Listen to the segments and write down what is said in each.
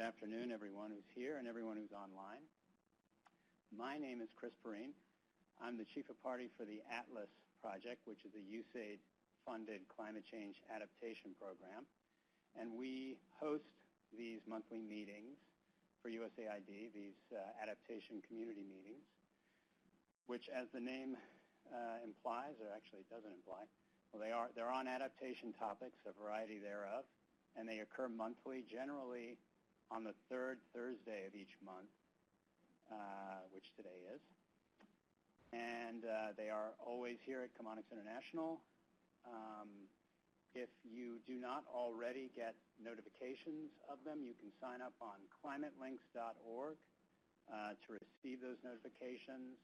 Good afternoon, everyone who's here and everyone who's online. My name is Chris Perrine. I'm the Chief of Party for the ATLAS project, which is a USAID-funded climate change adaptation program. And we host these monthly meetings for USAID, these adaptation community meetings, which, as the name implies, or actually it doesn't imply, well, they're on adaptation topics, a variety thereof, and they occur monthly, generally on the third Thursday of each month, which today is. And they are always here at Climatelinks International. If you do not already get notifications of them, you can sign up on climatelinks.org to receive those notifications,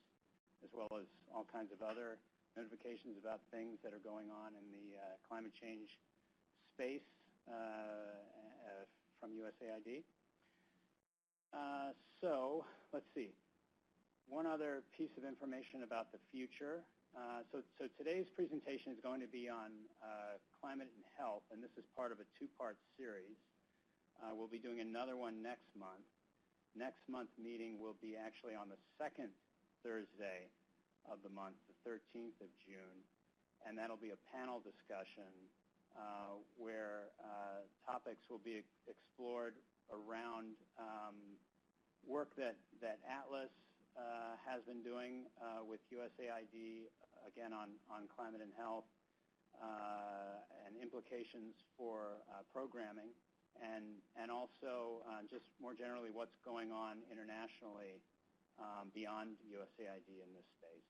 as well as all kinds of other notifications about things that are going on in the climate change space from USAID. So let's see. One other piece of information about the future. So today's presentation is going to be on climate and health, and this is part of a two-part series. We'll be doing another one next month. Next month's meeting will be actually on the second Thursday of the month, the 13th of June, and that'll be a panel discussion where topics will be explored around work that ATLAS has been doing with USAID, again, on climate and health and implications for programming, and also just more generally what's going on internationally beyond USAID in this space.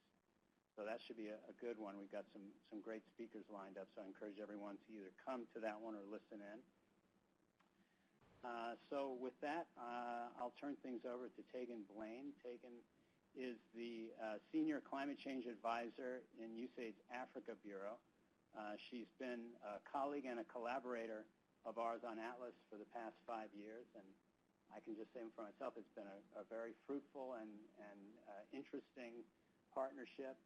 So that should be a good one. We've got some great speakers lined up, so I encourage everyone to either come to that one or listen in. So with that, I'll turn things over to Tegan Blaine. Tegan is the Senior Climate Change Advisor in USAID's Africa Bureau. She's been a colleague and a collaborator of ours on ATLAS for the past 5 years, and I can just say for myself it's been a very fruitful and interesting partnership.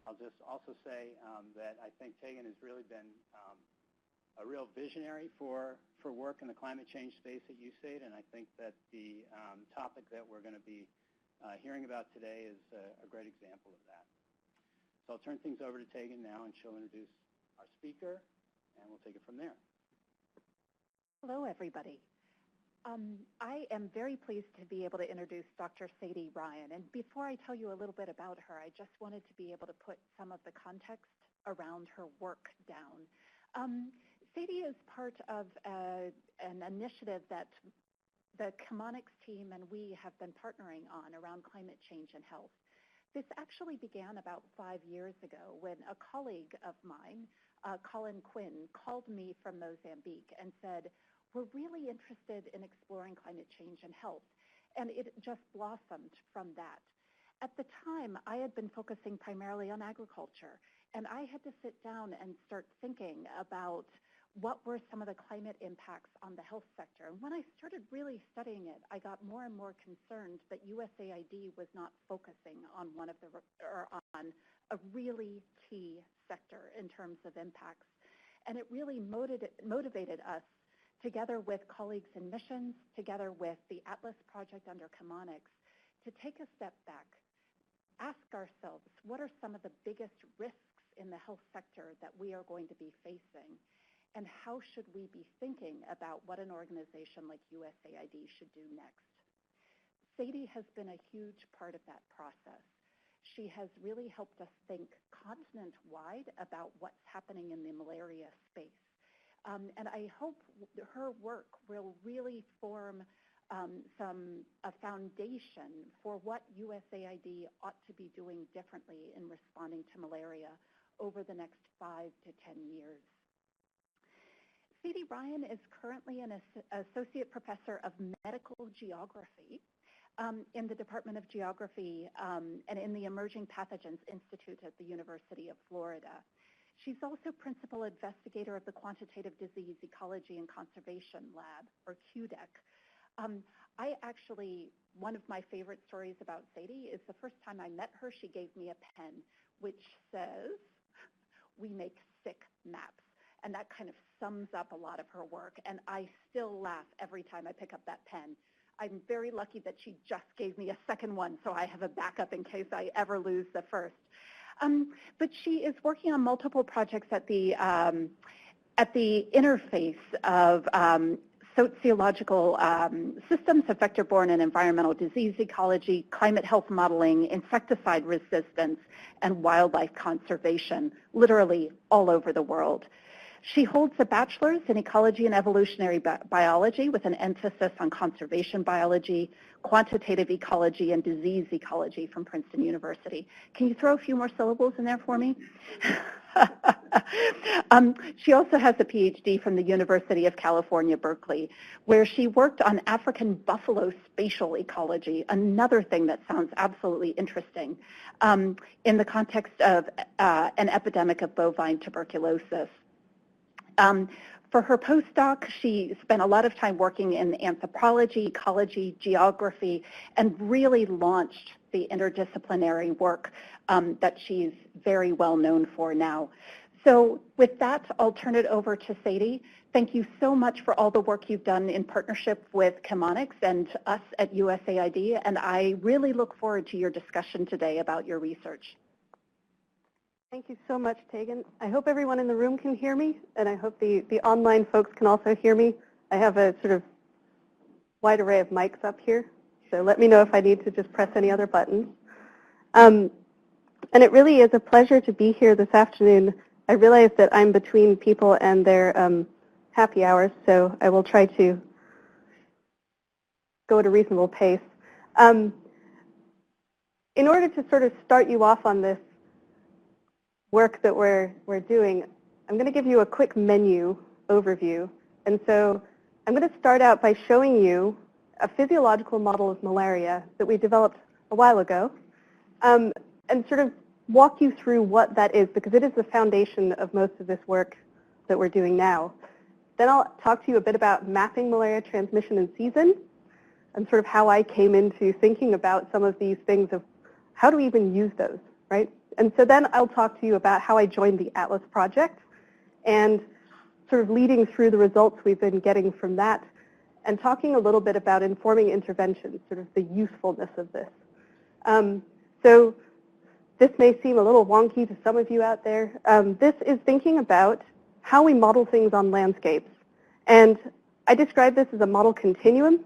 I'll just also say that I think Tegan has really been a real visionary for work in the climate change space at USAID, and I think that the topic that we're going to be hearing about today is a great example of that. So I'll turn things over to Tegan now, and she'll introduce our speaker, and we'll take it from there. Hello, everybody. I am very pleased to be able to introduce Dr. Sadie Ryan. And before I tell you a little bit about her, I just wanted to be able to put some of the context around her work down. Sadie is part of an initiative that the Climatelinks team and we have been partnering on around climate change and health. This actually began about 5 years ago when a colleague of mine, Colin Quinn, called me from Mozambique and said, we're really interested in exploring climate change and health. And it just blossomed from that. At the time, I had been focusing primarily on agriculture, and I had to sit down and start thinking about what were some of the climate impacts on the health sector. And when I started really studying it, I got more and more concerned that USAID was not focusing on on a really key sector in terms of impacts. And it really motivated us, together with colleagues in missions, together with the ATLAS project under Climatelinks, to take a step back, ask ourselves, what are some of the biggest risks in the health sector that we are going to be facing? And how should we be thinking about what an organization like USAID should do next? Sadie has been a huge part of that process. She has really helped us think continent-wide about what's happening in the malaria space. And I hope her work will really form a foundation for what USAID ought to be doing differently in responding to malaria over the next 5 to 10 years. Sadie Ryan is currently an associate professor of medical geography in the Department of Geography and in the Emerging Pathogens Institute at the University of Florida. She's also principal investigator of the Quantitative Disease Ecology and Conservation Lab, or QDEC. One of my favorite stories about Sadie is the first time I met her, she gave me a pen which says, "We make sick maps." And that kind of sums up a lot of her work. And I still laugh every time I pick up that pen. I'm very lucky that she just gave me a second one, so I have a backup in case I ever lose the first. But she is working on multiple projects at the interface of sociological systems of vector-borne and environmental disease ecology, climate health modeling, insecticide resistance, and wildlife conservation, literally all over the world. She holds a bachelor's in ecology and evolutionary biology with an emphasis on conservation biology, quantitative ecology, and disease ecology from Princeton University. Can you throw a few more syllables in there for me? She also has a PhD from the University of California, Berkeley, where she worked on African buffalo spatial ecology, another thing that sounds absolutely interesting, in the context of an epidemic of bovine tuberculosis. For her postdoc, she spent a lot of time working in anthropology, ecology, geography, and really launched the interdisciplinary work that she's very well known for now. So with that, I'll turn it over to Sadie. Thank you so much for all the work you've done in partnership with Chemonics and us at USAID, and I really look forward to your discussion today about your research. Thank you so much, Tegan. I hope everyone in the room can hear me, and I hope the online folks can also hear me. I have a sort of wide array of mics up here, so let me know if I need to just press any other buttons. And it really is a pleasure to be here this afternoon. I realize that I'm between people and their happy hours, so I will try to go at a reasonable pace. In order to sort of start you off on this work that we're doing, I'm going to give you a quick menu overview. And so I'm going to start out by showing you a physiological model of malaria that we developed a while ago, and sort of walk you through what that is, because it is the foundation of most of this work that we're doing now. Then I'll talk to you a bit about mapping malaria transmission and season, and sort of how I came into thinking about some of these things of how do we even use those, right? And so then I'll talk to you about how I joined the Atlas project and sort of leading through the results we've been getting from that and talking a little bit about informing interventions, sort of the usefulness of this. So this may seem a little wonky to some of you out there. This is thinking about how we model things on landscapes. And I describe this as a model continuum.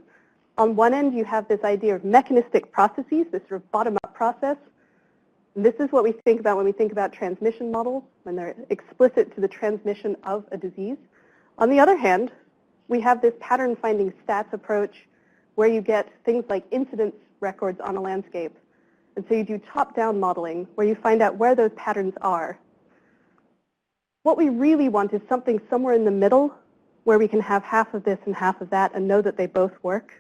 On one end, you have this idea of mechanistic processes, this sort of bottom-up process. And this is what we think about when we think about transmission models, when they're explicit to the transmission of a disease. On the other hand, we have this pattern-finding stats approach where you get things like incidence records on a landscape. And so you do top-down modeling where you find out where those patterns are. What we really want is something somewhere in the middle where we can have half of this and half of that and know that they both work.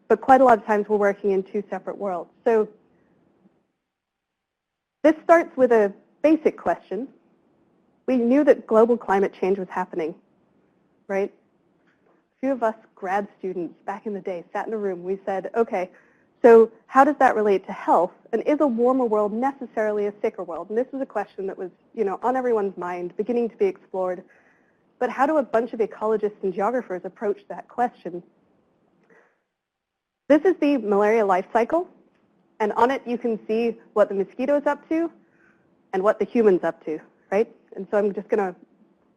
But quite a lot of times we're working in two separate worlds. So this starts with a basic question. We knew that global climate change was happening, right? A few of us grad students back in the day sat in a room. We said, okay, so how does that relate to health? And is a warmer world necessarily a sicker world? And this is a question that was, on everyone's mind, beginning to be explored. But how do a bunch of ecologists and geographers approach that question? This is the malaria life cycle. And on it, you can see what the mosquito is up to and what the human's up to, right? And so I'm just going to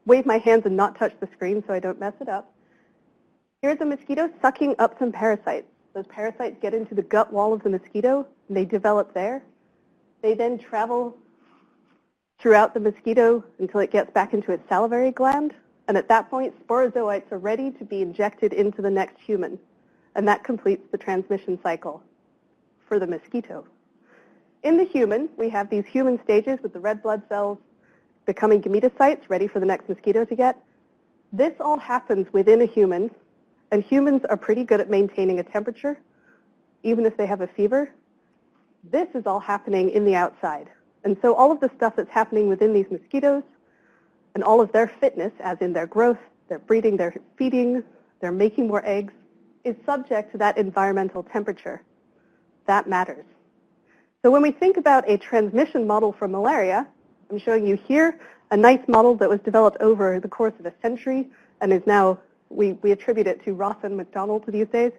wave my hands and not touch the screen so I don't mess it up. Here's a mosquito sucking up some parasites. Those parasites get into the gut wall of the mosquito, and they develop there. They then travel throughout the mosquito until it gets back into its salivary gland. And at that point, sporozoites are ready to be injected into the next human. And that completes the transmission cycle for the mosquito. In the human, we have these human stages with the red blood cells becoming gametocytes ready for the next mosquito to get. This all happens within a human, and humans are pretty good at maintaining a temperature, even if they have a fever. This is all happening in the outside. And so all of the stuff that's happening within these mosquitoes and all of their fitness, as in their growth, their breeding, their feeding, they're making more eggs, is subject to that environmental temperature. That matters. So when we think about a transmission model for malaria, I'm showing you here a nice model that was developed over the course of a century and is now, we attribute it to Ross and McDonald these days.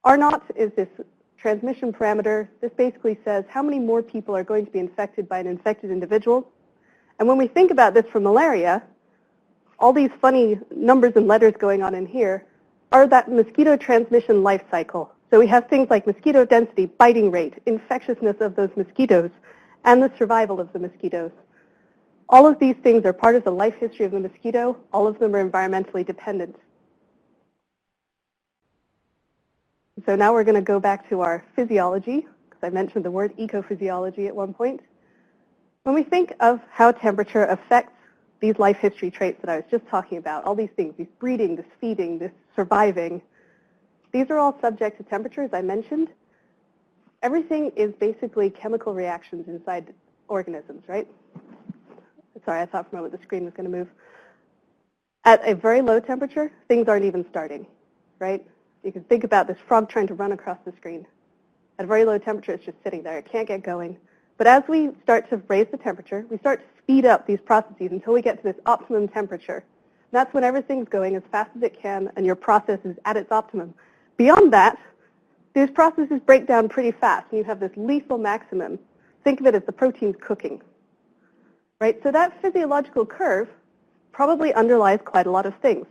R0 is this transmission parameter. This basically says how many more people are going to be infected by an infected individual. And when we think about this for malaria, all these funny numbers and letters going on in here are that mosquito transmission life cycle. So we have things like mosquito density, biting rate, infectiousness of those mosquitoes, and the survival of the mosquitoes. All of these things are part of the life history of the mosquito. All of them are environmentally dependent. So now we're going to go back to our physiology, because I mentioned the word ecophysiology at one point. When we think of how temperature affects these life history traits that I was just talking about, all these things, this breeding, this feeding, this surviving, these are all subject to temperature, as I mentioned. Everything is basically chemical reactions inside organisms, right? Sorry, I thought for a moment the screen was going to move. At a very low temperature, things aren't even starting, right? You can think about this frog trying to run across the screen. At a very low temperature, it's just sitting there. It can't get going. But as we start to raise the temperature, we start to speed up these processes until we get to this optimum temperature. And that's when everything's going as fast as it can and your process is at its optimum. Beyond that, these processes break down pretty fast and you have this lethal maximum. Think of it as the protein's cooking. Right? So that physiological curve probably underlies quite a lot of things.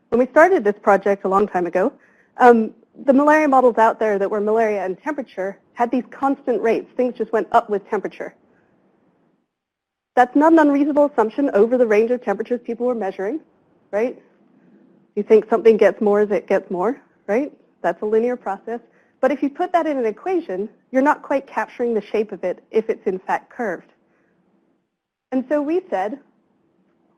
When we started this project a long time ago, the malaria models out there that were malaria and temperature had these constant rates. Things just went up with temperature. That's not an unreasonable assumption over the range of temperatures people were measuring, right? You think something gets more as it gets more, right? That's a linear process. But if you put that in an equation, you're not quite capturing the shape of it if it's in fact curved. And so we said,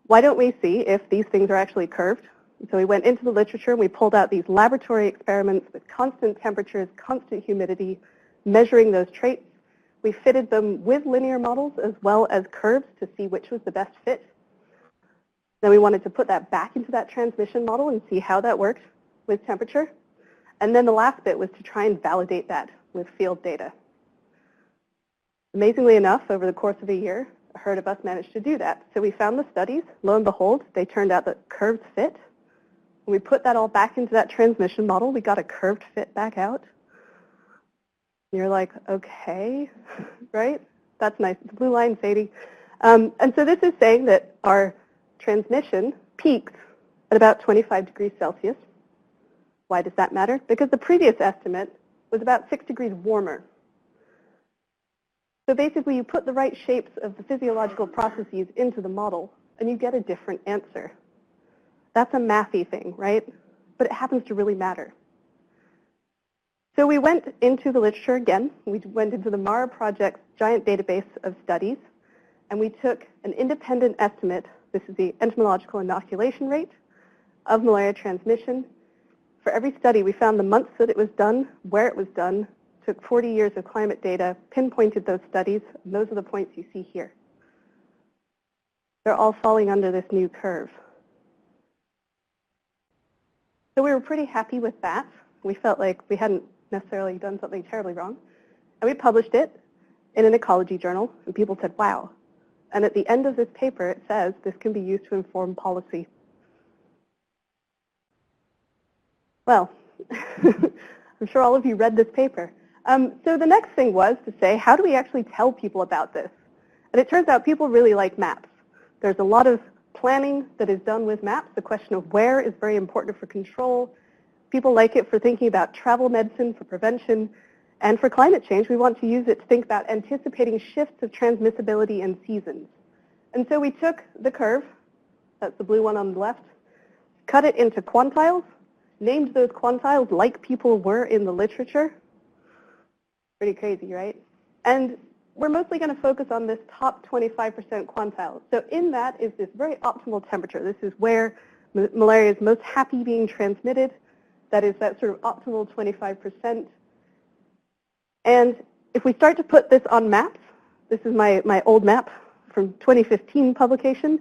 why don't we see if these things are actually curved? So we went into the literature and we pulled out these laboratory experiments with constant temperatures, constant humidity, measuring those traits. We fitted them with linear models as well as curves to see which was the best fit. Then we wanted to put that back into that transmission model and see how that worked with temperature. And then the last bit was to try and validate that with field data. Amazingly enough, over the course of a year, a herd of us managed to do that. So we found the studies. Lo and behold, they turned out that curves fit. When we put that all back into that transmission model, we got a curved fit back out. And you're like, okay, right? That's nice. The blue line, Sadie. And so this is saying that our transmission peaks at about 25 degrees Celsius. Why does that matter? Because the previous estimate was about 6 degrees warmer. So basically, you put the right shapes of the physiological processes into the model, and you get a different answer. That's a mathy thing, right? But it happens to really matter. So we went into the literature again. We went into the MARA project's giant database of studies, and we took an independent estimate. This is the entomological inoculation rate of malaria transmission. For every study, we found the months that it was done, where it was done, took 40 years of climate data, pinpointed those studies, and those are the points you see here. They're all falling under this new curve. So we were pretty happy with that. We felt like we hadn't necessarily done something terribly wrong. And we published it in an ecology journal, and people said, wow. And at the end of this paper, it says this can be used to inform policy. Well, I'm sure all of you read this paper. So the next thing was to say, how do we actually tell people about this? And it turns out people really like maps. There's a lot of planning that is done with maps. The question of where is very important for control. People like it for thinking about travel medicine, for prevention, and for climate change. We want to use it to think about anticipating shifts of transmissibility and seasons. And so we took the curve, that's the blue one on the left, cut it into quantiles, named those quantiles like people were in the literature. Pretty crazy, right? And we're mostly going to focus on this top 25% quantile. So in that is this very optimal temperature. This is where malaria is most happy being transmitted. That is that sort of optimal 25%. And if we start to put this on maps, this is my old map from 2015 publication,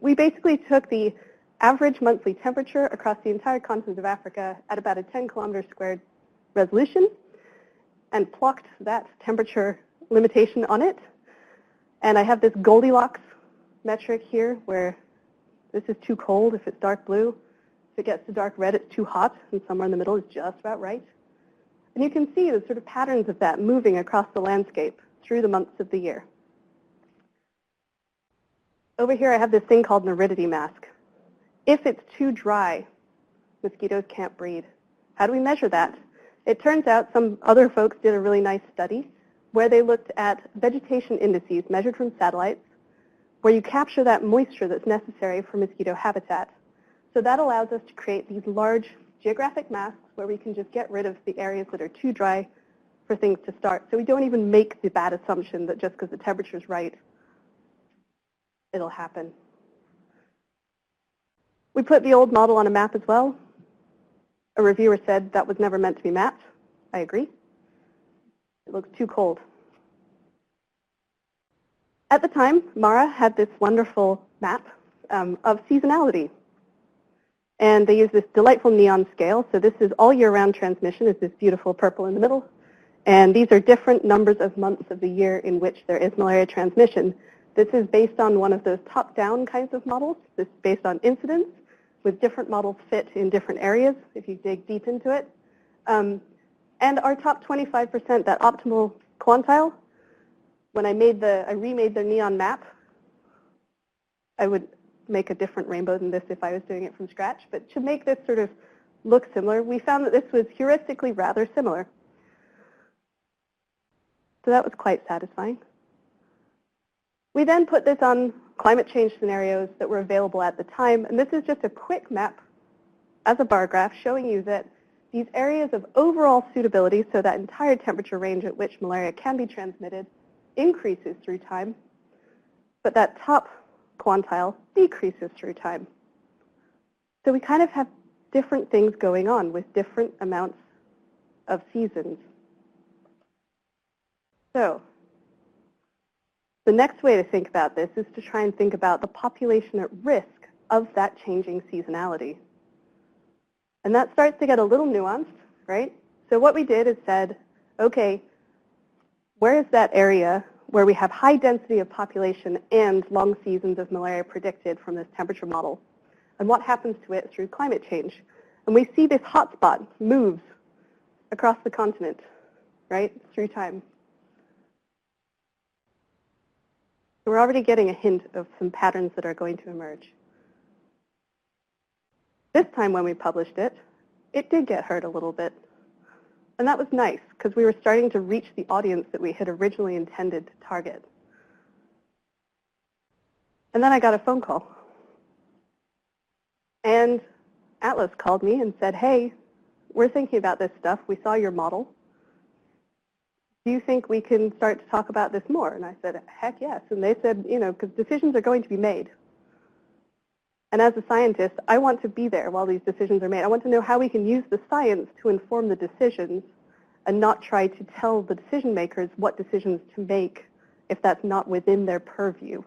we basically took the average monthly temperature across the entire continent of Africa at about a 10 kilometer squared resolution and plucked that temperature limitation on it. And I have this Goldilocks metric here where this is too cold if it's dark blue. If it gets to dark red, it's too hot, and somewhere in the middle is just about right. And you can see the sort of patterns of that moving across the landscape through the months of the year. Over here, I have this thing called an aridity mask. If it's too dry, mosquitoes can't breed. How do we measure that? It turns out some other folks did a really nice study where they looked at vegetation indices measured from satellites, where you capture that moisture that's necessary for mosquito habitat. So that allows us to create these large geographic masks where we can just get rid of the areas that are too dry for things to start. So we don't even make the bad assumption that just because the temperature's right, it'll happen. We put the old model on a map as well. A reviewer said that was never meant to be mapped. I agree. It looks too cold. At the time, Mara had this wonderful map of seasonality. And they use this delightful neon scale. So this is all year-round transmission. It's this beautiful purple in the middle. And these are different numbers of months of the year in which there is malaria transmission. This is based on one of those top-down kinds of models. This is based on incidence, with different models fit in different areas, if you dig deep into it. And our top 25%, that optimal quantile, when I remade the neon map, I would make a different rainbow than this if I was doing it from scratch. But to make this sort of look similar, we found that this was heuristically rather similar. So that was quite satisfying. We then put this on climate change scenarios that were available at the time. And this is just a quick map as a bar graph showing you that these areas of overall suitability, so that entire temperature range at which malaria can be transmitted, increases through time. But that top quantile decreases through time. So we kind of have different things going on with different amounts of seasons. So the next way to think about this is to try and think about the population at risk of that changing seasonality. And that starts to get a little nuanced, right? So what we did is said, okay, where is that area where we have high density of population and long seasons of malaria predicted from this temperature model? And what happens to it through climate change? And we see this hotspot moves across the continent, right, through time. So we're already getting a hint of some patterns that are going to emerge. This time when we published it, it did get hurt a little bit. And that was nice, because we were starting to reach the audience that we had originally intended to target. And then I got a phone call. And Atlas called me and said, hey, we're thinking about this stuff. We saw your model. Do you think we can start to talk about this more? And I said, heck yes. And they said, you know, because decisions are going to be made. And as a scientist, I want to be there while these decisions are made. I want to know how we can use the science to inform the decisions and not try to tell the decision makers what decisions to make if that's not within their purview.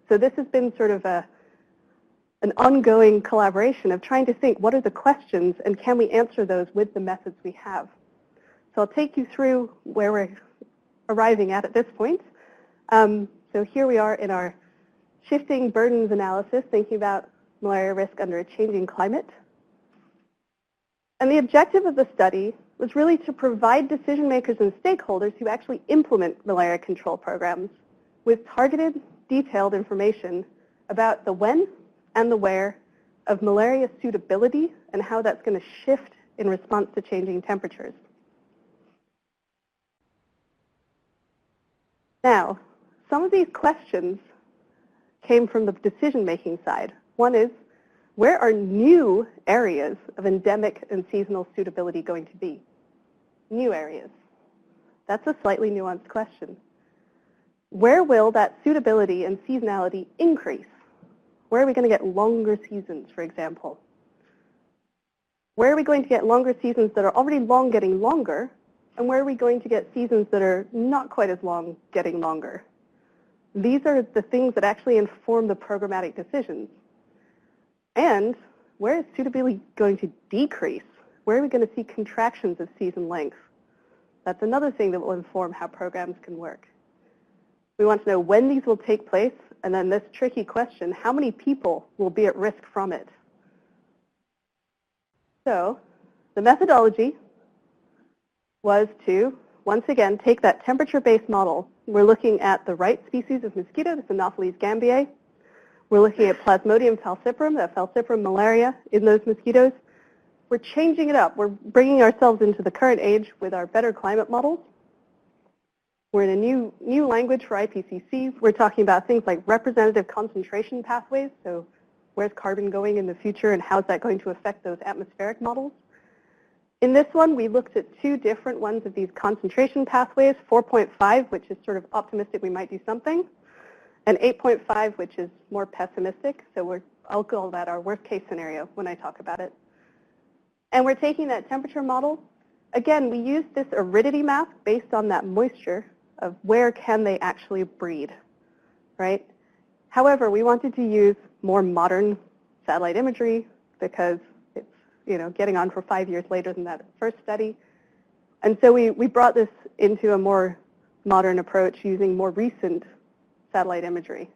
So this has been sort of an ongoing collaboration of trying to think, what are the questions and can we answer those with the methods we have? So I'll take you through where we're arriving at this point. So here we are in our shifting burdens analysis, thinking about malaria risk under a changing climate. And the objective of the study was really to provide decision makers and stakeholders who actually implement malaria control programs with targeted, detailed information about the when and the where of malaria suitability and how that's going to shift in response to changing temperatures. Now, some of these questions came from the decision-making side. One is, where are new areas of endemic and seasonal suitability going to be? New areas. That's a slightly nuanced question. Where will that suitability and seasonality increase? Where are we going to get longer seasons, for example? Where are we going to get longer seasons that are already long getting longer? And where are we going to get seasons that are not quite as long getting longer? These are the things that actually inform the programmatic decisions. And where is suitability going to decrease? Where are we going to see contractions of season length? That's another thing that will inform how programs can work. We want to know when these will take place And then this tricky question, how many people will be at risk from it? So the methodology was to, once again, take that temperature-based model. We're looking at the right species of mosquito, the Anopheles gambiae. We're looking at Plasmodium falciparum, that falciparum malaria in those mosquitoes. We're changing it up. We're bringing ourselves into the current age with our better climate models. We're in a new language for IPCC. We're talking about things like representative concentration pathways. So where's carbon going in the future and how's that going to affect those atmospheric models? In this one, we looked at two different ones of these concentration pathways, 4.5, which is sort of optimistic we might do something, and 8.5, which is more pessimistic. So I'll call that our worst case scenario when I talk about it. And we're taking that temperature model. Again, we used this aridity map based on that moisture of where can they actually breed, right? However, we wanted to use more modern satellite imagery because it's, getting on for 5 years later than that first study. And so we brought this into a more modern approach using more recent satellite imagery.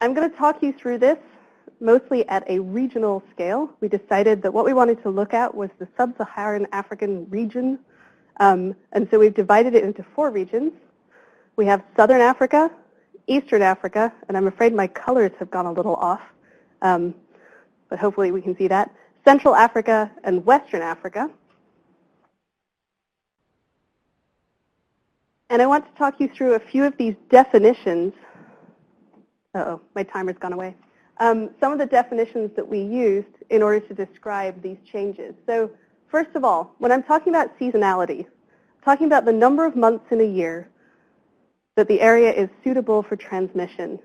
I'm going to talk you through this mostly at a regional scale. We decided that what we wanted to look at was the sub-Saharan African region. And so we've divided it into 4 regions. We have Southern Africa, Eastern Africa, and I'm afraid my colors have gone a little off, but hopefully we can see that, Central Africa and Western Africa. And I want to talk you through a few of these definitions. Uh-oh, my timer's gone away. Some of the definitions that we used in order to describe these changes. So first of all, when I'm talking about seasonality, I'm talking about the number of months in a year that the area is suitable for transmission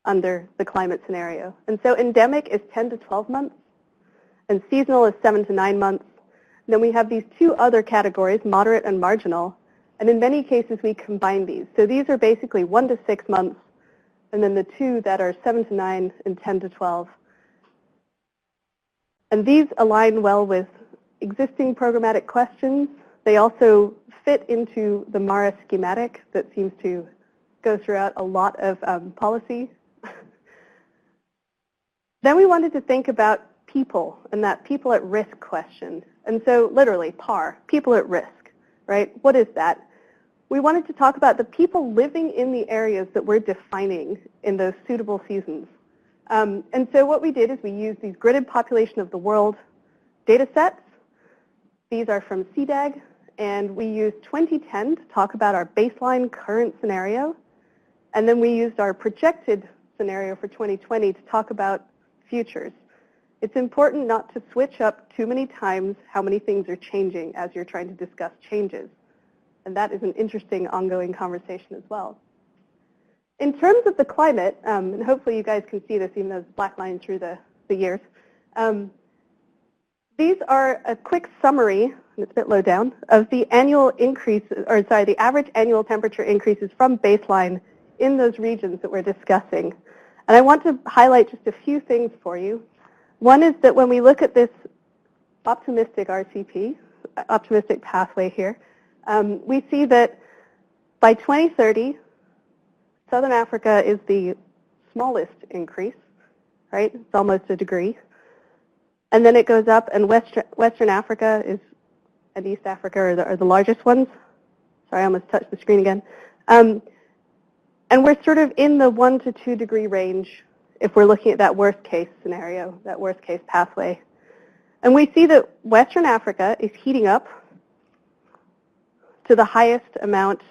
under the climate scenario. And so endemic is 10 to 12 months, and seasonal is 7 to 9 months. And then we have these 2 other categories, moderate and marginal, and in many cases we combine these. So these are basically 1 to 6 months, and then the 2 that are 7 to 9 and 10 to 12. And these align well with existing programmatic questions. They also fit into the MARA schematic that seems to go throughout a lot of policy. Then we wanted to think about people and that people at risk question. And so literally, PAR, people at risk, right? What is that? We wanted to talk about the people living in the areas that we're defining in those suitable seasons. And so what we did is we used these gridded population of the world data sets. These are from CDAG, and we used 2010 to talk about our baseline current scenario. And then we used our projected scenario for 2020 to talk about futures. It's important not to switch up too many times how many things are changing as you're trying to discuss changes. And that is an interesting ongoing conversation as well. In terms of the climate, and hopefully you guys can see this even though it's black line through the years, these are a quick summary, and it's a bit low down, of the annual increases, or sorry, the average annual temperature increases from baseline in those regions that we're discussing. And I want to highlight just a few things for you. One is that when we look at this optimistic RCP, optimistic pathway here, we see that by 2030, Southern Africa is the smallest increase, right? It's almost a degree. And then it goes up, and Western Africa is, and East Africa are the largest ones. Sorry, I almost touched the screen again. And we're sort of in the 1 to 2 degree range if we're looking at that worst case scenario, that worst case pathway. And we see that Western Africa is heating up to the highest amount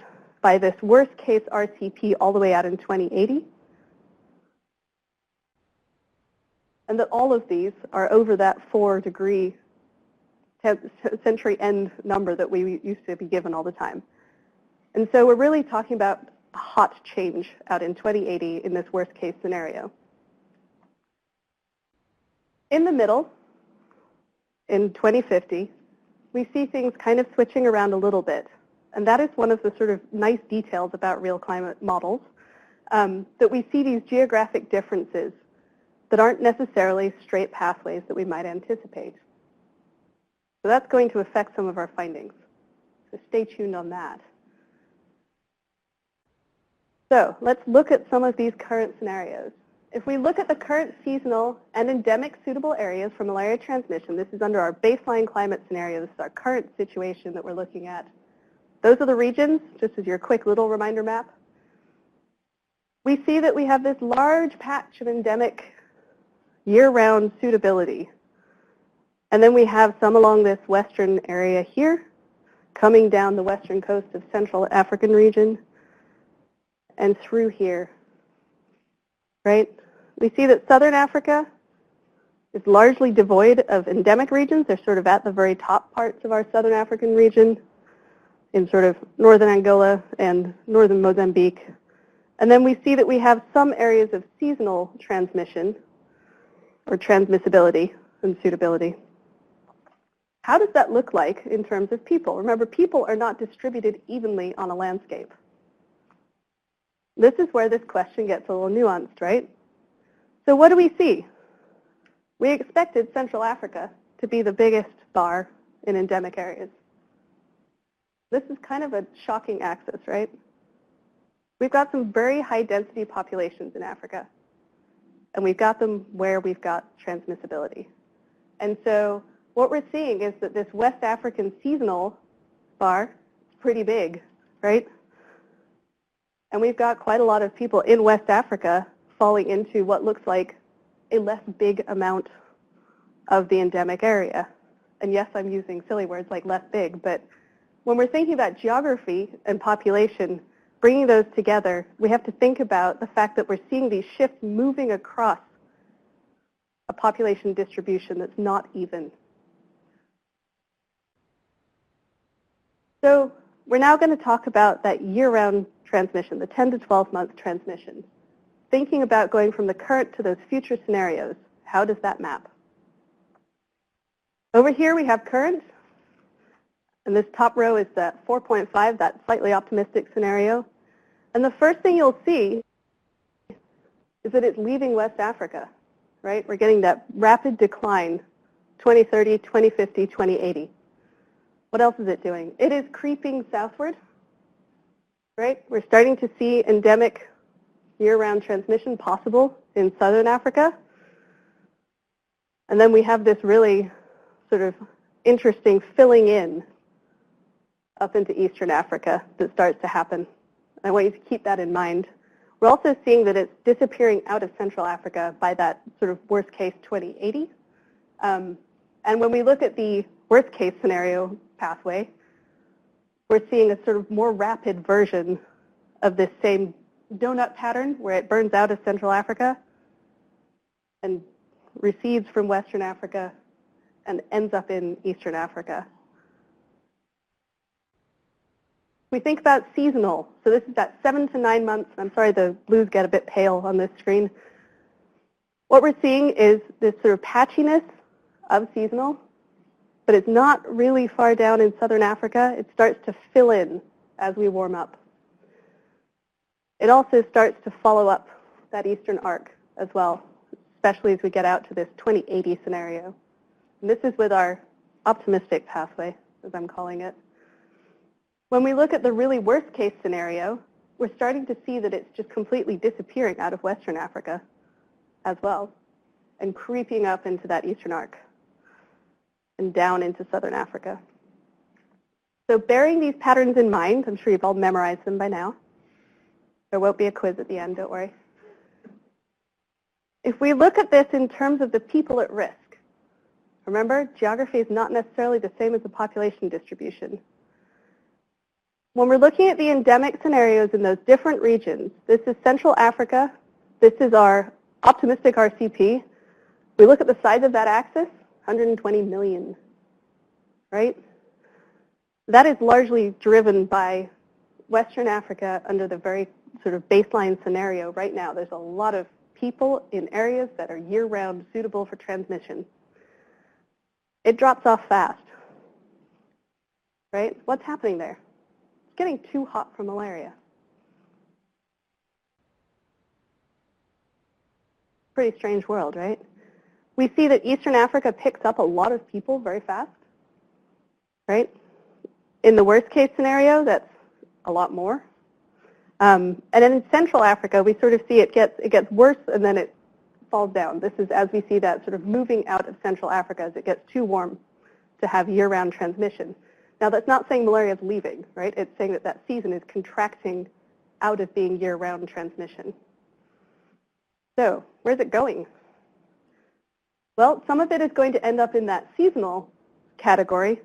by this worst case RCP all the way out in 2080. And that all of these are over that 4 degree century end number that we used to be given all the time. And so we're really talking about a hot change out in 2080 in this worst case scenario. In the middle, in 2050, we see things kind of switching around a little bit. And that is one of the sort of nice details about real climate models, that we see these geographic differences that aren't necessarily straight pathways that we might anticipate. So that's going to affect some of our findings. So stay tuned on that. So let's look at some of these current scenarios. If we look at the current seasonal and endemic suitable areas for malaria transmission, this is under our baseline climate scenario. This is our current situation that we're looking at. Those are the regions, just as your quick little reminder map. We see that we have this large patch of endemic year-round suitability. And then we have some along this western area here, coming down the western coast of Central African region, and through here, right? We see that Southern Africa is largely devoid of endemic regions. They're sort of at the very top parts of our Southern African region in sort of northern Angola and northern Mozambique. And then we see that we have some areas of seasonal transmission or transmissibility and suitability. How does that look like in terms of people? Remember, people are not distributed evenly on a landscape. This is where this question gets a little nuanced, right? So what do we see? We expected Central Africa to be the biggest bar in endemic areas. This is kind of a shocking axis, right? We've got some very high density populations in Africa, and we've got them where we've got transmissibility. And so what we're seeing is that this West African seasonal bar is pretty big, right? And we've got quite a lot of people in West Africa falling into what looks like a less big amount of the endemic area. And yes, I'm using silly words like less big, but when we're thinking about geography and population, bringing those together, we have to think about the fact that we're seeing these shifts moving across a population distribution that's not even. So we're now going to talk about that year-round transmission, the 10 to 12-month transmission. Thinking about going from the current to those future scenarios, how does that map? Over here we have current, and this top row is that 4.5, that slightly optimistic scenario. And the first thing you'll see is that it's leaving West Africa, right? We're getting that rapid decline, 2030, 2050, 2080. What else is it doing? It is creeping southward, right? We're starting to see endemic year-round transmission possible in Southern Africa. And then we have this really sort of interesting filling in up into Eastern Africa that starts to happen. I want you to keep that in mind. We're also seeing that it's disappearing out of Central Africa by that sort of worst case 2080. And when we look at the worst case scenario pathway, we're seeing a sort of more rapid version of this same donut pattern where it burns out of Central Africa and recedes from Western Africa and ends up in Eastern Africa. We think about seasonal. So this is that 7 to 9 months. I'm sorry, the blues get a bit pale on this screen. What we're seeing is this sort of patchiness of seasonal, but it's not really far down in Southern Africa. It starts to fill in as we warm up. It also starts to follow up that eastern arc as well, especially as we get out to this 2080 scenario. And this is with our optimistic pathway, as I'm calling it. When we look at the really worst case scenario, we're starting to see that it's just completely disappearing out of Western Africa as well and creeping up into that eastern arc and down into Southern Africa. So bearing these patterns in mind, I'm sure you've all memorized them by now. There won't be a quiz at the end, don't worry. If we look at this in terms of the people at risk, remember, geography is not necessarily the same as the population distribution. When we're looking at the endemic scenarios in those different regions, this is Central Africa. This is our optimistic RCP. We look at the size of that axis, 120 million, right? That is largely driven by Western Africa under the very sort of baseline scenario right now. There's a lot of people in areas that are year-round suitable for transmission. It drops off fast, right? What's happening there? It's getting too hot for malaria. Pretty strange world, right? We see that Eastern Africa picks up a lot of people very fast, right? In the worst case scenario, that's a lot more. And then in Central Africa, we sort of see it gets worse and then it falls down. This is as we see that sort of moving out of Central Africa as it gets too warm to have year-round transmission. Now, that's not saying malaria is leaving, right? It's saying that that season is contracting out of being year-round transmission. So where's it going? Well, some of it is going to end up in that seasonal category.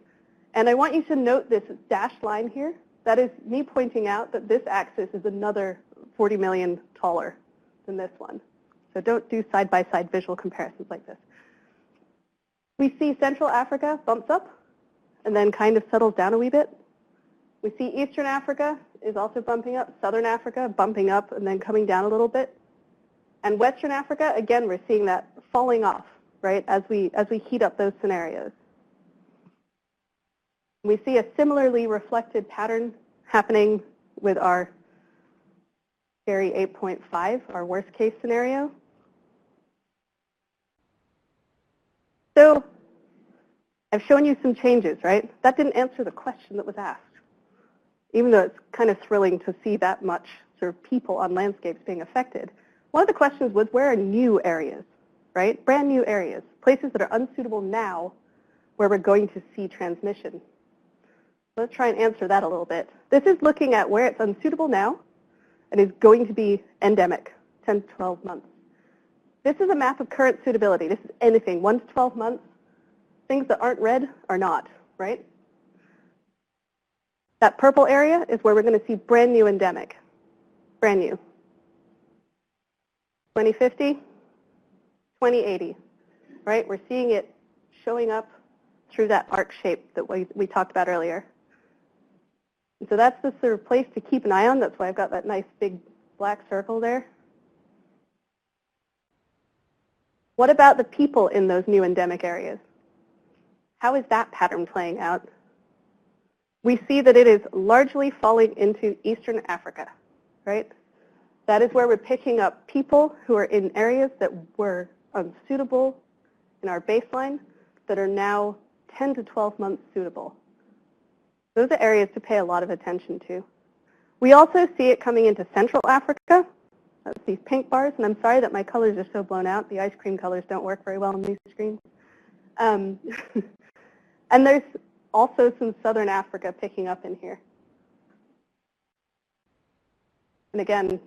And I want you to note this dashed line here. That is me pointing out that this axis is another 40 million taller than this one. So don't do side-by-side visual comparisons like this. We see Central Africa bumps up and then kind of settles down a wee bit. We see Eastern Africa is also bumping up, Southern Africa bumping up and then coming down a little bit. And Western Africa, again, we're seeing that falling off, right, as we heat up those scenarios. We see a similarly reflected pattern happening with our scary 8.5, our worst case scenario. So I've shown you some changes, right? That didn't answer the question that was asked, even though it's kind of thrilling to see that much sort of people on landscapes being affected. One of the questions was, where are new areas, right? Brand new areas, places that are unsuitable now where we're going to see transmission. Let's try and answer that a little bit. This is looking at where it's unsuitable now and is going to be endemic, 10 to 12 months. This is a map of current suitability. This is anything, 1 to 12 months. Things that aren't red are not, right? That purple area is where we're going to see brand new endemic, brand new. 2050, 2080, right? We're seeing it showing up through that arc shape that we talked about earlier. And so that's the sort of place to keep an eye on. That's why I've got that nice big black circle there. What about the people in those new endemic areas? How is that pattern playing out? We see that it is largely falling into Eastern Africa, right? That is where we're picking up people who are in areas that were unsuitable in our baseline that are now 10 to 12 months suitable. Those are areas to pay a lot of attention to. We also see it coming into Central Africa. That's these pink bars, and I'm sorry that my colors are so blown out. The ice cream colors don't work very well on these screens. And there's also some Southern Africa picking up in here. And again,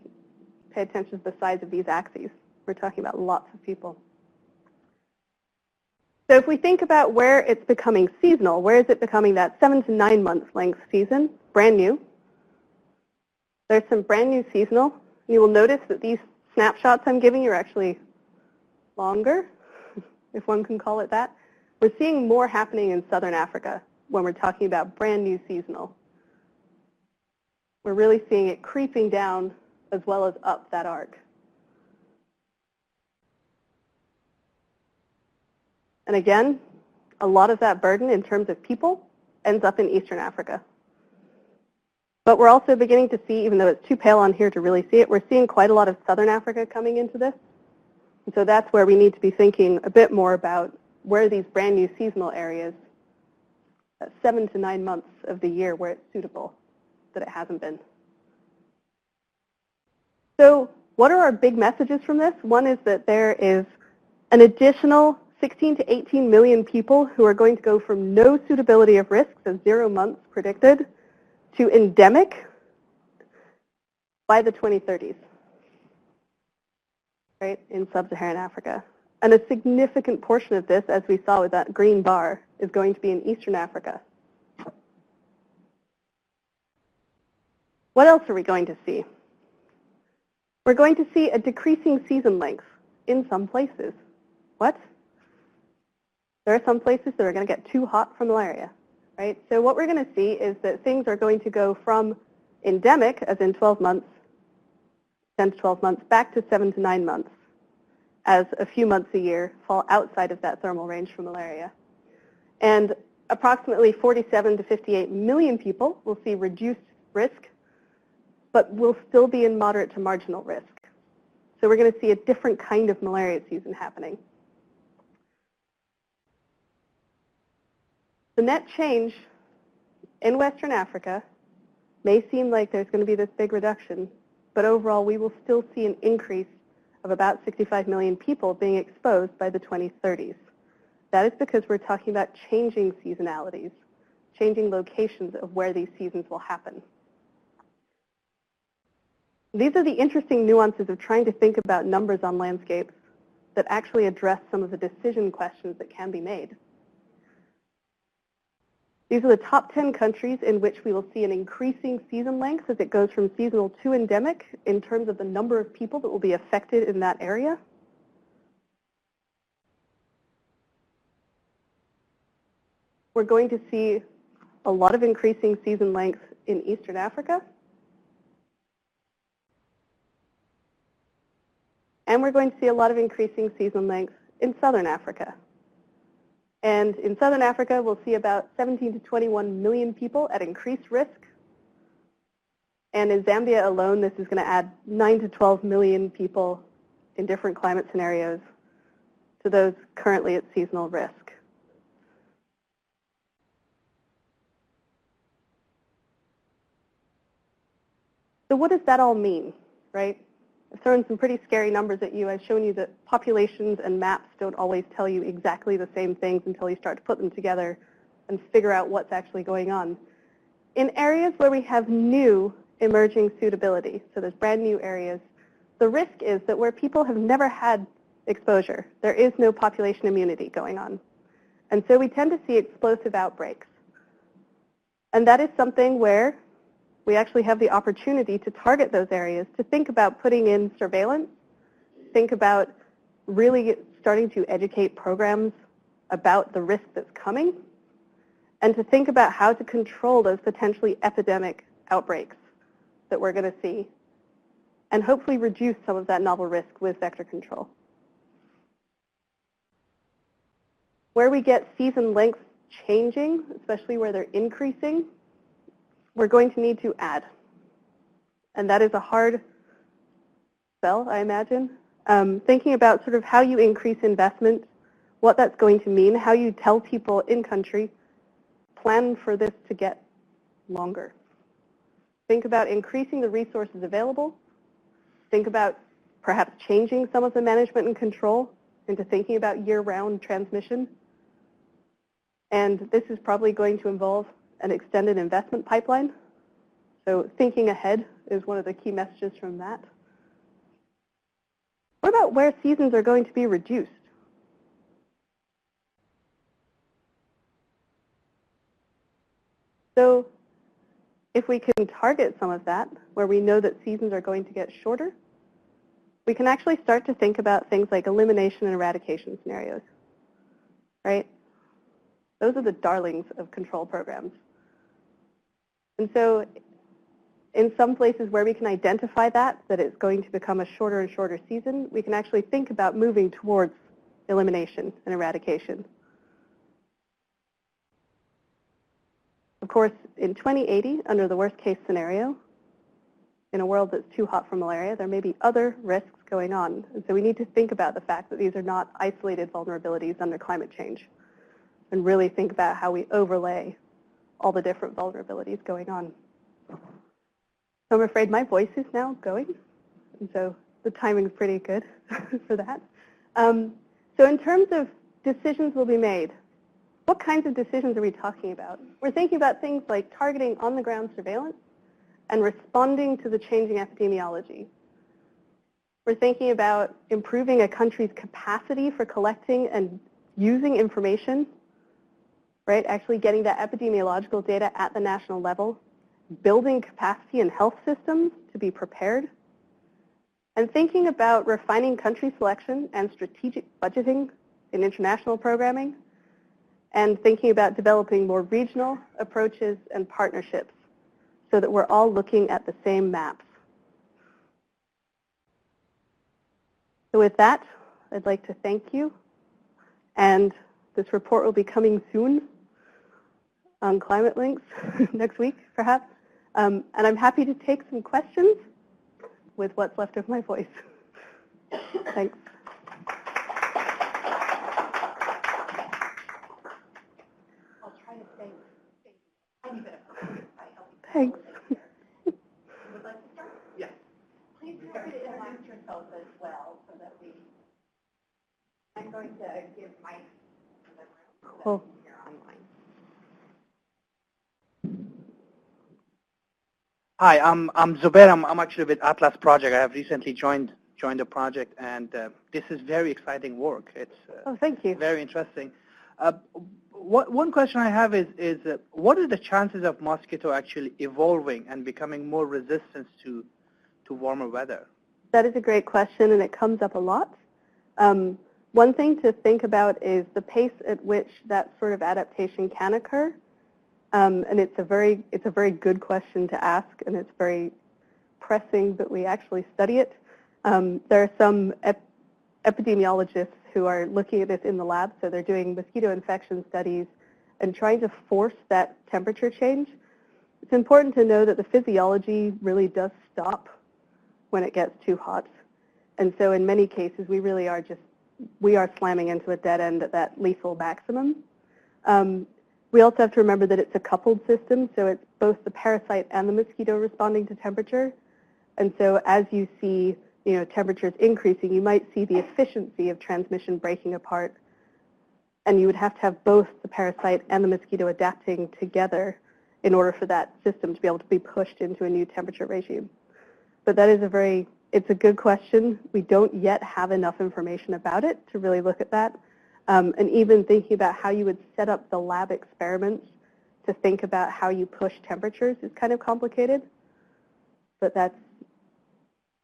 pay attention to the size of these axes. We're talking about lots of people. So if we think about where it's becoming seasonal, where is it becoming that 7 to 9 months length season, brand new? There's some brand new seasonal. You will notice that these snapshots I'm giving you are actually longer, if one can call it that. We're seeing more happening in Southern Africa when we're talking about brand new seasonal. We're really seeing it creeping down as well as up that arc. And again, a lot of that burden in terms of people ends up in Eastern Africa. But we're also beginning to see, even though it's too pale on here to really see it, we're seeing quite a lot of Southern Africa coming into this. And so that's where we need to be thinking a bit more about where these brand new seasonal areas, 7 to 9 months of the year where it's suitable, that it hasn't been. So what are our big messages from this? One is that there is an additional 16 to 18 million people who are going to go from no suitability of risks, as 0 months predicted, to endemic by the 2030s, right, in sub-Saharan Africa. And a significant portion of this, as we saw with that green bar, is going to be in Eastern Africa. What else are we going to see? We're going to see a decreasing season length in some places. What? There are some places that are going to get too hot for malaria, right? So what we're going to see is that things are going to go from endemic, as in 12 months, 10 to 12 months, back to 7 to 9 months, as a few months a year fall outside of that thermal range for malaria. And approximately 47 to 58 million people will see reduced risk, but will still be in moderate to marginal risk. So we're going to see a different kind of malaria season happening. The net change in Western Africa may seem like there's going to be this big reduction, but overall we will still see an increase of about 65 million people being exposed by the 2030s. That is because we're talking about changing seasonalities, changing locations of where these seasons will happen. These are the interesting nuances of trying to think about numbers on landscapes that actually address some of the decision questions that can be made. These are the top 10 countries in which we will see an increasing season length as it goes from seasonal to endemic in terms of the number of people that will be affected in that area. We're going to see a lot of increasing season length in Eastern Africa. And we're going to see a lot of increasing season length in Southern Africa. And in Southern Africa, we'll see about 17 to 21 million people at increased risk. And in Zambia alone, this is going to add 9 to 12 million people in different climate scenarios to those currently at seasonal risk. So what does that all mean, right? I've thrown some pretty scary numbers at you. I've shown you that populations and maps don't always tell you exactly the same things until you start to put them together and figure out what's actually going on. In areas where we have new emerging suitability, so there's brand new areas, the risk is that where people have never had exposure, there is no population immunity going on. And so we tend to see explosive outbreaks. And that is something where we actually have the opportunity to target those areas, to think about putting in surveillance, think about really starting to educate programs about the risk that's coming, and to think about how to control those potentially epidemic outbreaks that we're going to see, and hopefully reduce some of that novel risk with vector control. Where we get season lengths changing, especially where they're increasing, we're going to need to add. And that is a hard sell, I imagine. Thinking about sort of how you increase investment, what that's going to mean, how you tell people in country, plan for this to get longer. Think about increasing the resources available. Think about perhaps changing some of the management and control into thinking about year-round transmission. And this is probably going to involve an extended investment pipeline. So thinking ahead is one of the key messages from that. What about where seasons are going to be reduced? So if we can target some of that, where we know that seasons are going to get shorter, we can actually start to think about things like elimination and eradication scenarios, right? Those are the darlings of control programs. And so in some places where we can identify that it's going to become a shorter and shorter season, we can actually think about moving towards elimination and eradication. Of course, in 2080, under the worst case scenario, in a world that's too hot for malaria, there may be other risks going on. And so we need to think about the fact that these are not isolated vulnerabilities under climate change, and really think about how we overlay all the different vulnerabilities going on. So I'm afraid my voice is now going, and so the timing's pretty good for that. So in terms of decisions will be made, what kinds of decisions are we talking about? We're thinking about things like targeting on-the-ground surveillance and responding to the changing epidemiology. We're thinking about improving a country's capacity for collecting and using information, right? Actually getting that epidemiological data at the national level, building capacity in health systems to be prepared, and thinking about refining country selection and strategic budgeting in international programming, and thinking about developing more regional approaches and partnerships so that we're all looking at the same maps. So with that, I'd like to thank you. And this report will be coming soon on Climatelinks next week, perhaps. And I'm happy to take some questions with what's left of my voice. Thanks. I'll try to say a tiny bit of I help. Thanks. I'm going to give Mike the room. Cool. Here online. Hi, I'm Zubair. I'm actually with Atlas Project. I have recently joined the project, and this is very exciting work. It's oh, thank you. Very interesting. One question I have is what are the chances of mosquito actually evolving and becoming more resistant to warmer weather? That is a great question, and it comes up a lot. One thing to think about is the pace at which that sort of adaptation can occur. And it's a very good question to ask, and it's very pressing that we actually study it. There are some epidemiologists who are looking at this in the lab, so they're doing mosquito infection studies and trying to force that temperature change. It's important to know that the physiology really does stop when it gets too hot. And so in many cases, we really are slamming into a dead end at that lethal maximum. We also have to remember that it's a coupled system, so it's both the parasite and the mosquito responding to temperature. And so as you see, temperatures increasing, you might see the efficiency of transmission breaking apart, and you would have to have both the parasite and the mosquito adapting together in order for that system to be able to be pushed into a new temperature regime. But that is it's a good question. We don't yet have enough information about it to really look at that. And even thinking about how you would set up the lab experiments to think about how you push temperatures is kind of complicated. But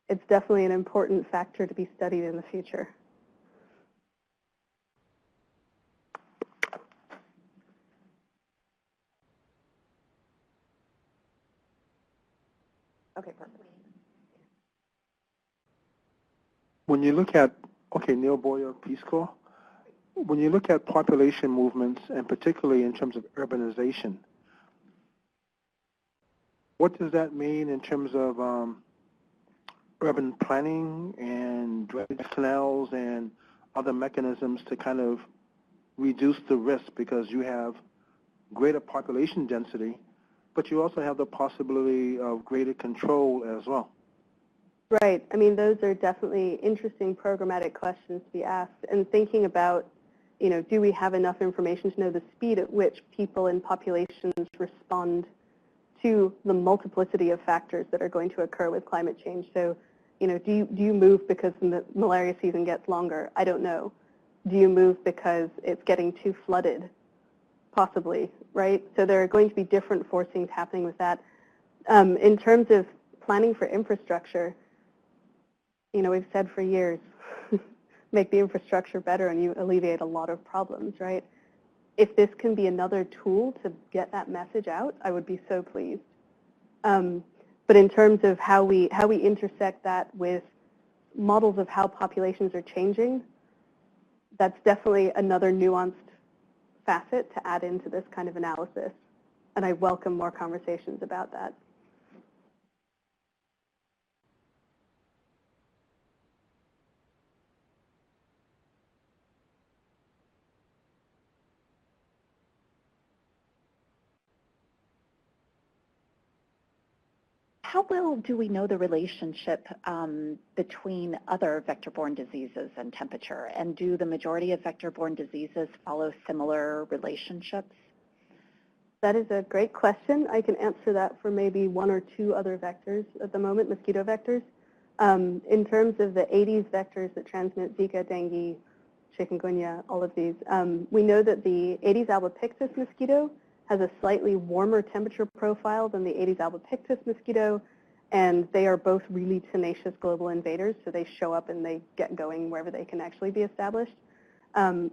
it's definitely an important factor to be studied in the future. Okay, perfect. When you look at, Neil Boyer, Peace Corps. When you look at population movements, and particularly in terms of urbanization, what does that mean in terms of urban planning and drainage canals and other mechanisms to kind of reduce the risk, because you have greater population density, but you also have the possibility of greater control as well? Right. I mean, those are definitely interesting programmatic questions to be asked. And thinking about, do we have enough information to know the speed at which people and populations respond to the multiplicity of factors that are going to occur with climate change? So, do you move because the malaria season gets longer? I don't know. Do you move because it's getting too flooded? Possibly, right? So there are going to be different forcings happening with that. In terms of planning for infrastructure, we've said for years, make the infrastructure better and you alleviate a lot of problems, right? If this can be another tool to get that message out, I would be so pleased. But in terms of how we intersect that with models of how populations are changing, that's definitely another nuanced facet to add into this kind of analysis. And I welcome more conversations about that. How well do we know the relationship between other vector-borne diseases and temperature? And do the majority of vector-borne diseases follow similar relationships? That is a great question. I can answer that for maybe one or two other vectors at the moment, mosquito vectors. In terms of the Aedes vectors that transmit Zika, dengue, chikungunya, all of these, we know that the Aedes albopictus mosquito has a slightly warmer temperature profile than the Aedes albopictus mosquito, and they are both really tenacious global invaders, so they show up and they get going wherever they can actually be established. And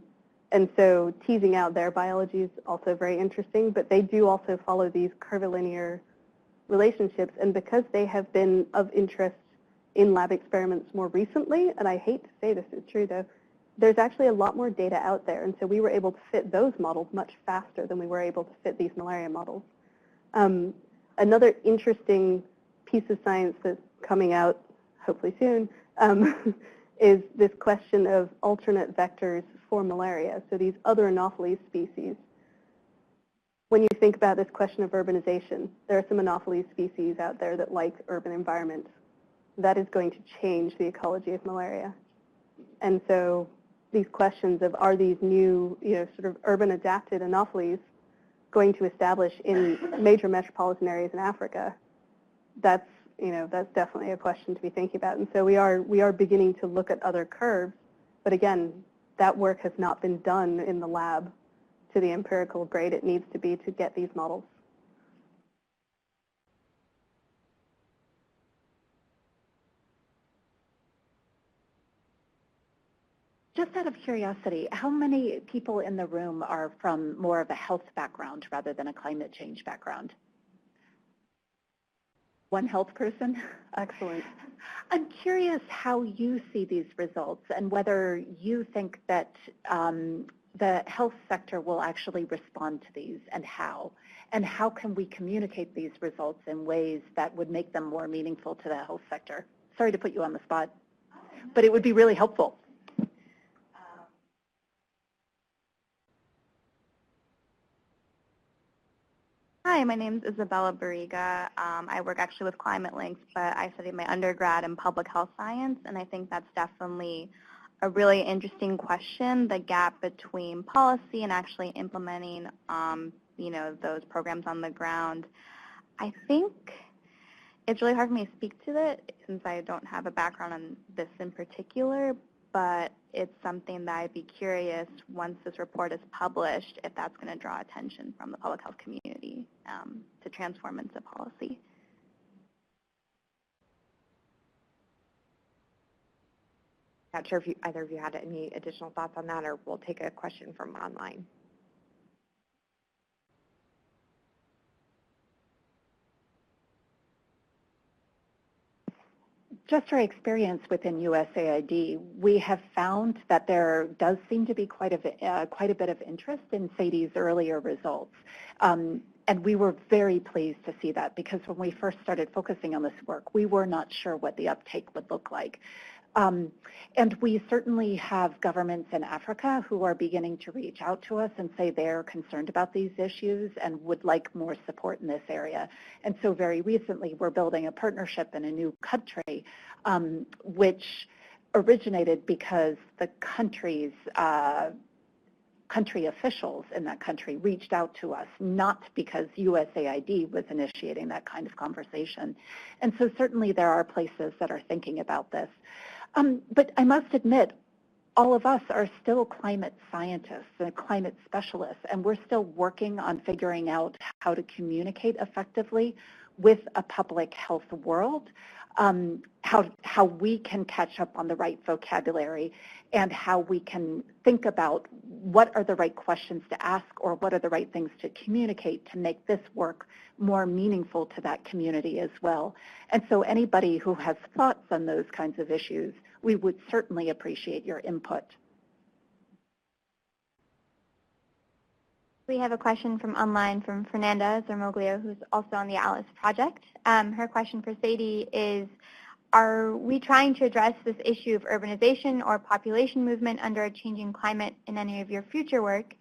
so teasing out their biology is also very interesting, but they do also follow these curvilinear relationships, and because they have been of interest in lab experiments more recently, and I hate to say this is true though, there's actually a lot more data out there, and so we were able to fit those models much faster than we were able to fit these malaria models. Another interesting piece of science that's coming out, hopefully soon, is this question of alternate vectors for malaria, so these other Anopheles species. When you think about this question of urbanization, there are some Anopheles species out there that like urban environments. That is going to change the ecology of malaria. And so these questions of are these new, sort of urban adapted anopheles going to establish in major metropolitan areas in Africa, that's definitely a question to be thinking about. And so we are beginning to look at other curves, but again, that work has not been done in the lab to the empirical grade it needs to be to get these models. Just out of curiosity, how many people in the room are from more of a health background rather than a climate change background? One health person? Excellent. I'm curious how you see these results and whether you think that the health sector will actually respond to these, and how can we communicate these results in ways that would make them more meaningful to the health sector? Sorry to put you on the spot, but it would be really helpful. Hi, my name is Isabella Barriga. I work actually with Climatelinks, but I studied my undergrad in public health science, and I think that's definitely a really interesting question, the gap between policy and actually implementing, those programs on the ground. I think it's really hard for me to speak to it since I don't have a background on this in particular, but it's something that I'd be curious once this report is published if that's going to draw attention from the public health community to transform into policy. Not sure if either of you had any additional thoughts on that, or we'll take a question from online. Just our experience within USAID, we have found that there does seem to be quite a bit of interest in Sadie's earlier results. And we were very pleased to see that, because when we first started focusing on this work, we were not sure what the uptake would look like. And we certainly have governments in Africa who are beginning to reach out to us and say they're concerned about these issues and would like more support in this area. And so very recently, we're building a partnership in a new country, which originated because the country officials in that country reached out to us, not because USAID was initiating that kind of conversation. And so certainly there are places that are thinking about this. But I must admit, all of us are still climate scientists and climate specialists, and we're still working on figuring out how to communicate effectively with a public health world, how we can catch up on the right vocabulary, and how we can think about what are the right questions to ask or what are the right things to communicate to make this work more meaningful to that community as well. And so anybody who has thoughts on those kinds of issues, we would certainly appreciate your input. We have a question from online from Fernanda Zermoglio, who's also on the ATLAS project. Her question for Sadie is, are we trying to address this issue of urbanization or population movement under a changing climate in any of your future work?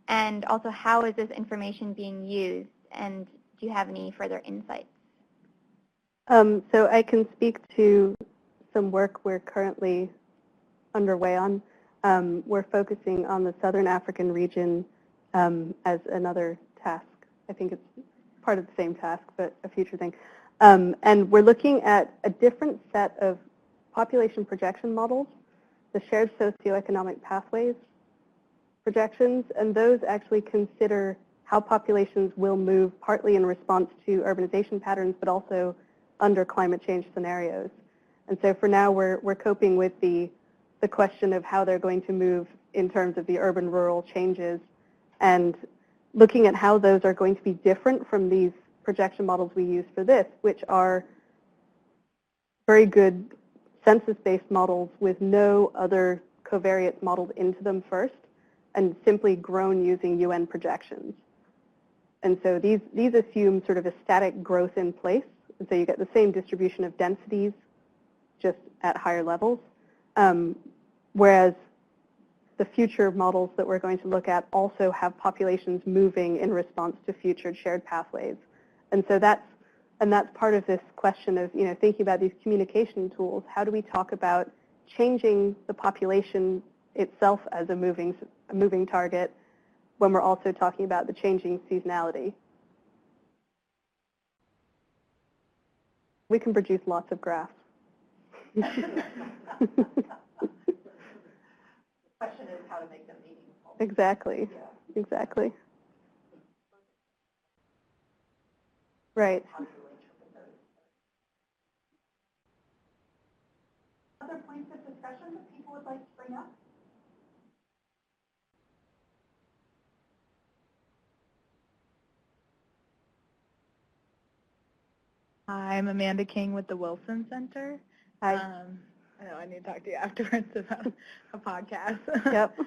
And also, how is this information being used? And do you have any further insights? So I can speak to some work we're currently underway on. We're focusing on the Southern African region as another task. I think it's part of the same task, but a future thing. And we're looking at a different set of population projection models, the shared socioeconomic pathways projections, and those actually consider how populations will move partly in response to urbanization patterns, but also under climate change scenarios. And so for now, we're coping with the question of how they're going to move in terms of the urban-rural changes, and looking at how those are going to be different from these projection models we use for this, which are very good census-based models with no other covariates modeled into them first, and simply grown using UN projections. And so these assume sort of a static growth in place, and so you get the same distribution of densities, just at higher levels, whereas the future models that we're going to look at also have populations moving in response to future shared pathways. And so that's part of this question of, thinking about these communication tools. How do we talk about changing the population itself as a moving target when we're also talking about the changing seasonality. We can produce lots of graphs. The question is how to make them meaningful. Exactly. Yeah. Exactly. Right. Other points of discussion that people would like to bring up? Hi, I'm Amanda King with the Wilson Center. Hi. I know I need to talk to you afterwards about a podcast. Yep.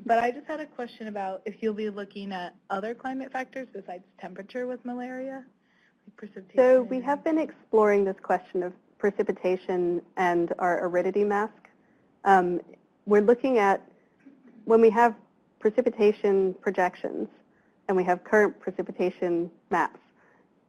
But I just had a question about if you'll be looking at other climate factors besides temperature with malaria, like precipitation. So we have been exploring this question of precipitation and our aridity mask. We're looking at when we have precipitation projections and we have current precipitation maps,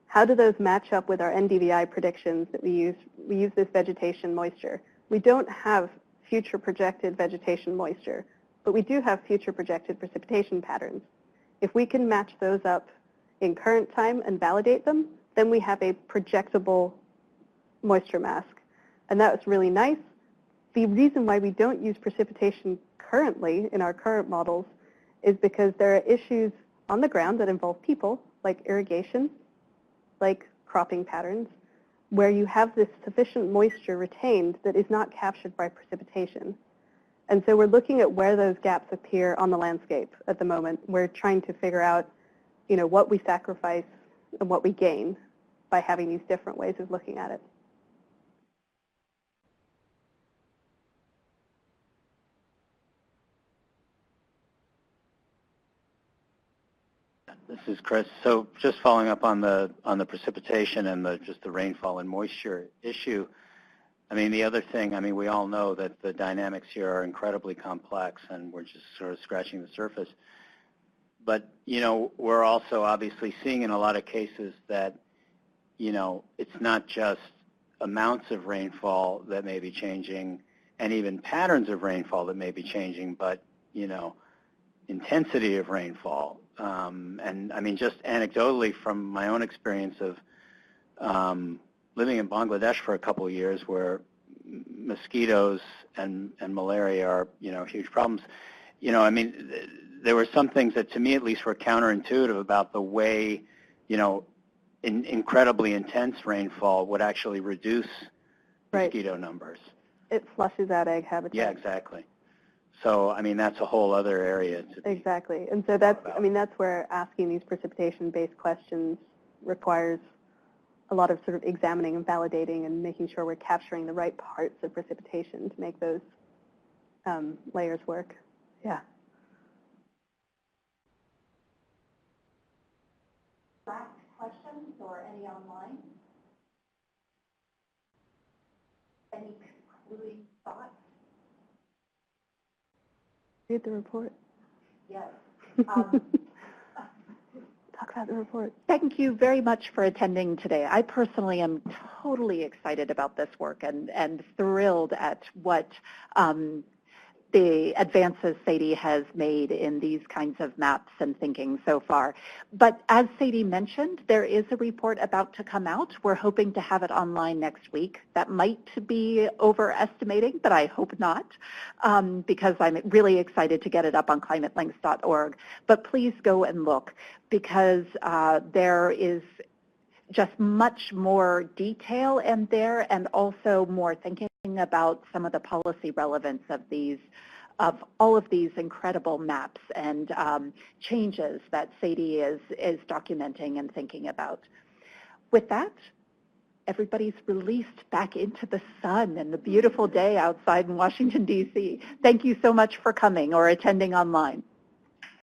how do those match up with our NDVI predictions that we use? We use this vegetation moisture. We don't have future projected vegetation moisture, but we do have future projected precipitation patterns. If we can match those up in current time and validate them, then we have a projectable moisture mask. And that's really nice. The reason why we don't use precipitation currently in our current models is because there are issues on the ground that involve people, like irrigation, like cropping patterns, where you have this sufficient moisture retained that is not captured by precipitation. And so we're looking at where those gaps appear on the landscape at the moment. We're trying to figure out, what we sacrifice and what we gain by having these different ways of looking at it. This is Chris. So just following up on the precipitation and just the rainfall and moisture issue. I mean, the other thing, we all know that the dynamics here are incredibly complex, and we're just sort of scratching the surface. But we're also obviously seeing in a lot of cases that it's not just amounts of rainfall that may be changing, and even patterns of rainfall that may be changing, but intensity of rainfall. And I mean, just anecdotally from my own experience of living in Bangladesh for a couple of years, where mosquitoes and malaria are huge problems. I mean, there were some things that to me at least were counterintuitive about the way incredibly intense rainfall would actually reduce mosquito numbers. It flushes out egg habitat. Yeah, exactly. So, I mean, that's a whole other area. Exactly. And so that's where asking these precipitation-based questions requires a lot of sort of examining and validating and making sure we're capturing the right parts of precipitation to make those layers work. Yeah. Last questions or any online? Any concluding thoughts? Read the report. Yes. Talk about the report. Thank you very much for attending today. I personally am totally excited about this work and thrilled at what the advances Sadie has made in these kinds of maps and thinking so far. But as Sadie mentioned, there is a report about to come out. We're hoping to have it online next week. That might be overestimating, but I hope not, because I'm really excited to get it up on climatelinks.org. But please go and look, because there is just much more detail in there, and also more thinking about some of the policy relevance of all of these incredible maps and changes that Sadie is documenting and thinking about. With that, everybody's released back into the sun and the beautiful day outside in Washington, D.C. Thank you so much for coming or attending online.